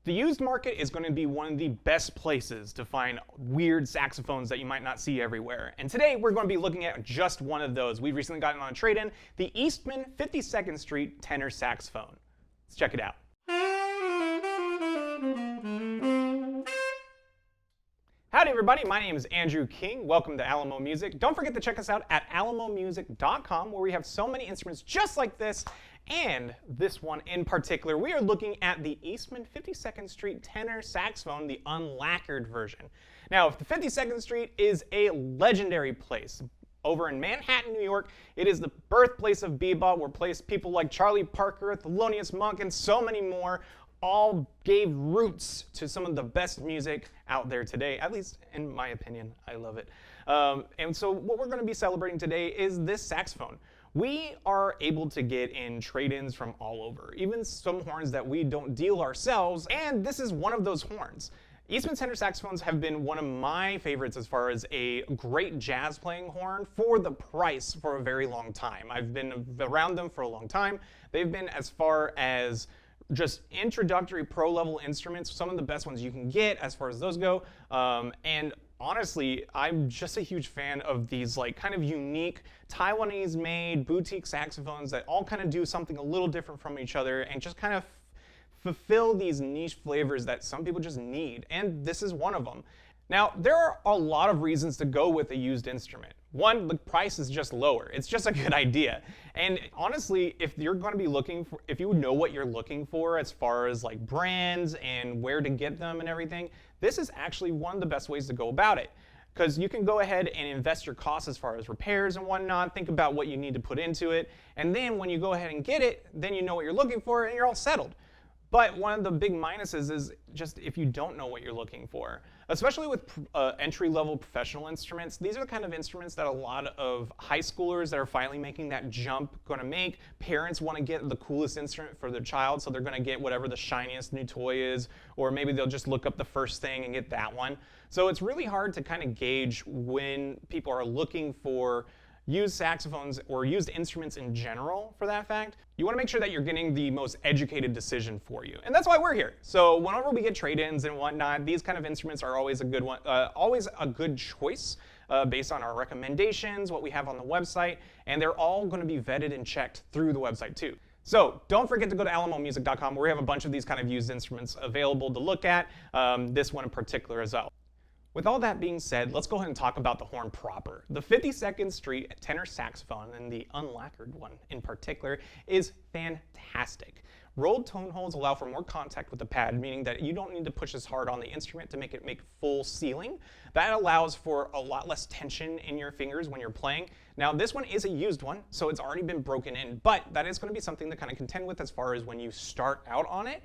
The used market is going to be one of the best places to find weird saxophones that you might not see everywhere. And today we're going to be looking at just one of those. We've recently gotten on a trade-in, the Eastman 52nd Street tenor saxophone. Let's check it out. Howdy everybody, my name is Andrew King. Welcome to Alamo Music. Don't forget to check us out at alamomusic.com, where we have so many instruments just like this, and this one in particular. We are looking at the Eastman 52nd Street tenor saxophone, the unlacquered version. Now, if the 52nd Street is a legendary place over in Manhattan, New York, it is the birthplace of bebop, where people like Charlie Parker, Thelonious Monk, and so many more all gave roots to some of the best music out there today, at least in my opinion. I love it. And so what we're going to be celebrating today is this saxophone. We are able to get in trade-ins from all over, even some horns that we don't deal ourselves, and this is one of those horns. Eastman tenor saxophones have been one of my favorites as far as a great jazz playing horn for the price for a very long time. I've been around them for a long time. They've been as far as just introductory pro level instruments, some of the best ones you can get as far as those go. And honestly, I'm just a huge fan of these like kind of unique Taiwanese made boutique saxophones that all kind of do something a little different from each other and just kind of fulfill these niche flavors that some people just need. And this is one of them. Now, there are a lot of reasons to go with a used instrument. One, the price is just lower. It's just a good idea. And honestly, if you're going to be looking for, if you know what you're looking for as far as like brands and where to get them and everything, this is actually one of the best ways to go about it. Because you can go ahead and invest your costs as far as repairs and whatnot, think about what you need to put into it, and then when you go ahead and get it, then you know what you're looking for and you're all settled. But one of the big minuses is just if you don't know what you're looking for. Especially with entry-level professional instruments, these are the kind of instruments that a lot of high schoolers that are finally making that jump going to make. Parents want to get the coolest instrument for their child, so they're going to get whatever the shiniest new toy is, or maybe they'll just look up the first thing and get that one. So it's really hard to kind of gauge when people are looking for used saxophones or used instruments in general, for that fact. You want to make sure that you're getting the most educated decision for you. And that's why we're here. So whenever we get trade-ins and whatnot, these kind of instruments are always a good one, always a good choice based on our recommendations, what we have on the website, and they're all going to be vetted and checked through the website too. So don't forget to go to alamomusic.com, where we have a bunch of these kind of used instruments available to look at, this one in particular as well. With all that being said, let's go ahead and talk about the horn proper. The 52nd Street tenor saxophone, and the unlacquered one in particular, is fantastic. Rolled tone holes allow for more contact with the pad, meaning that you don't need to push as hard on the instrument to make it make full sealing. That allows for a lot less tension in your fingers when you're playing. Now, this one is a used one, so it's already been broken in, but that is going to be something to kind of contend with as far as when you start out on it.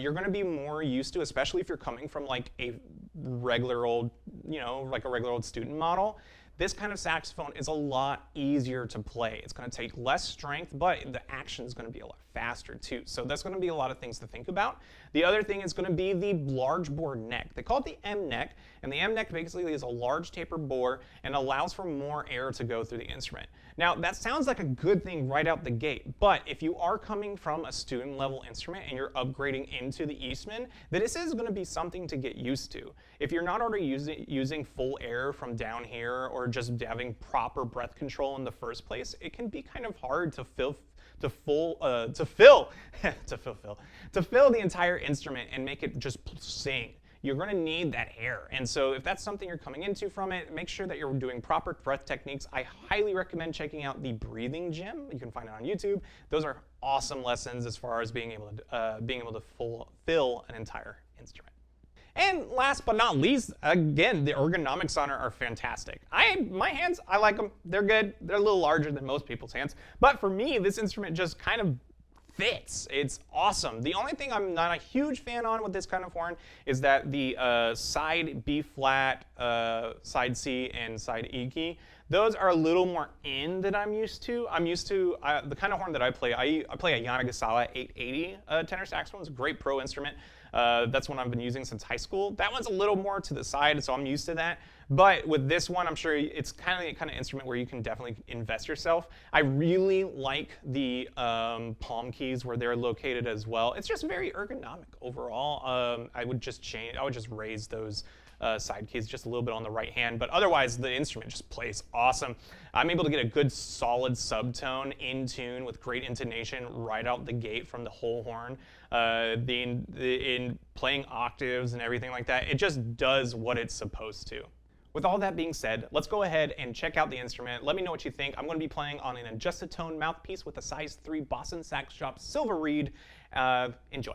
You're going to be more used to, especially if you're coming from like a regular old, like a regular old student model. This kind of saxophone is a lot easier to play. It's going to take less strength, but the action is going to be a lot faster too. So that's going to be a lot of things to think about. The other thing is going to be the large bore neck. They call it the M neck, and the M neck basically is a large taper bore and allows for more air to go through the instrument. Now, that sounds like a good thing right out the gate, but if you are coming from a student level instrument and you're upgrading into the Eastman, then this is going to be something to get used to. If you're not already using full air from down here or just having proper breath control in the first place, it can be kind of hard to fill the entire instrument and make it just sing. You're going to need that air. And so if that's something you're coming into from it, make sure that you're doing proper breath techniques. I highly recommend checking out the breathing gym. You can find it on YouTube. Those are awesome lessons as far as being able to fill an entire instrument. And last but not least, again, the ergonomics on it are fantastic. My hands, I like them. They're good. They're a little larger than most people's hands. But for me, this instrument just kind of fits. It's awesome. The only thing I'm not a huge fan on with this kind of horn is that the side B flat, side C, and side E key, Those are a little more in than I'm used to. I'm used to the kind of horn that I play. I play a Yanagisawa 880 tenor saxophone. It's a great pro instrument. That's one I've been using since high school. That one's a little more to the side, so I'm used to that. But with this one, I'm sure it's kind of instrument where you can definitely invest yourself. I really like the palm keys where they're located as well. It's just very ergonomic overall. I would just raise those side keys just a little bit on the right hand, but otherwise the instrument just plays awesome. I'm able to get a good solid subtone in tune with great intonation right out the gate from the whole horn. In playing octaves and everything like that, it just does what it's supposed to. With all that being said, let's go ahead and check out the instrument. Let me know what you think. I'm going to be playing on an adjusted tone mouthpiece with a size 3 Boston Sax Shop silver reed. Enjoy.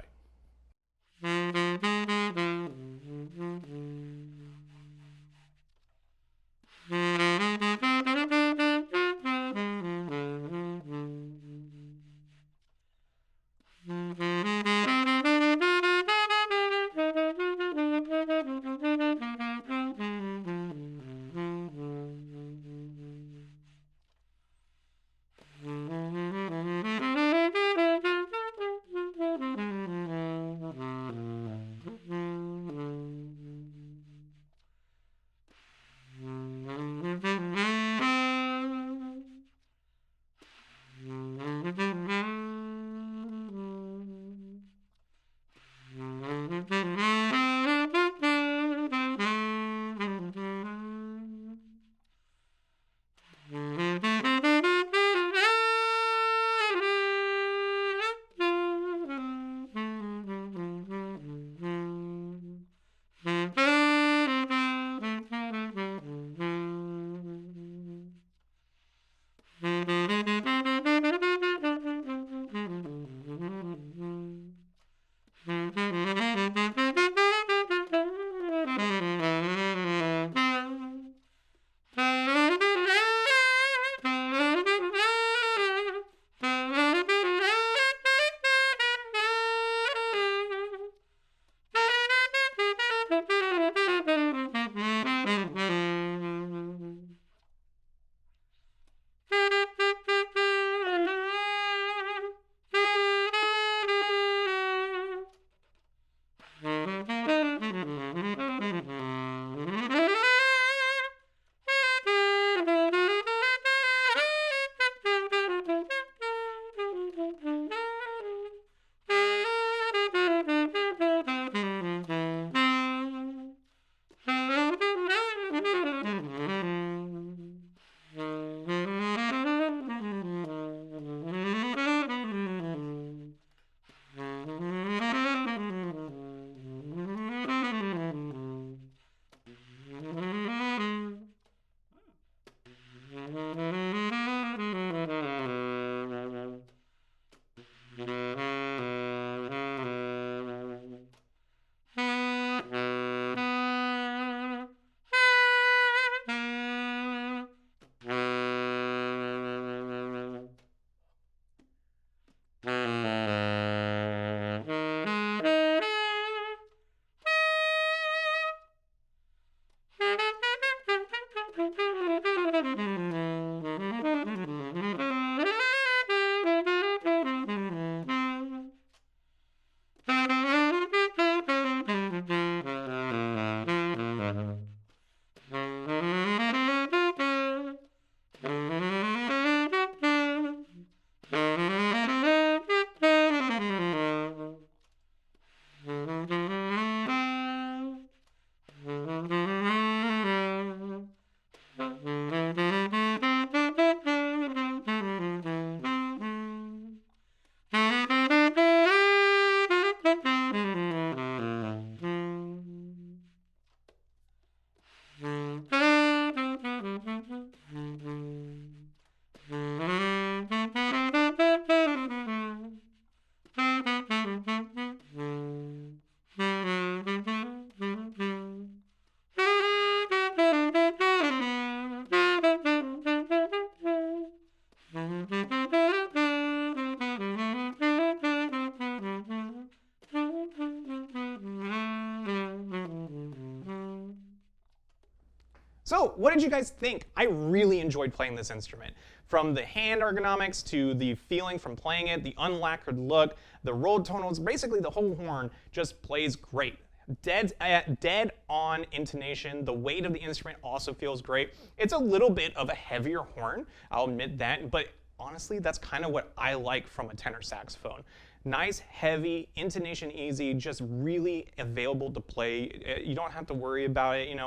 So what did you guys think? I really enjoyed playing this instrument. From the hand ergonomics to the feeling from playing it, the unlacquered look, the rolled tonals, basically the whole horn just plays great. Dead on intonation. The weight of the instrument also feels great. It's a little bit of a heavier horn, I'll admit that, but honestly, that's kind of what I like from a tenor saxophone. Nice, heavy, intonation easy, just really available to play. You don't have to worry about it,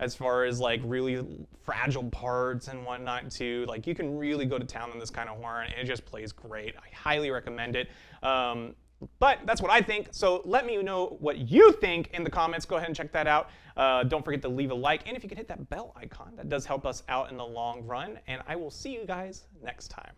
as far as like really fragile parts and whatnot too. Like you can really go to town on this kind of horn and it just plays great. I highly recommend it. But that's what I think, so let me know what you think in the comments. Go ahead and check that out. Don't forget to leave a like, and if you could hit that bell icon, that does help us out in the long run, and I will see you guys next time.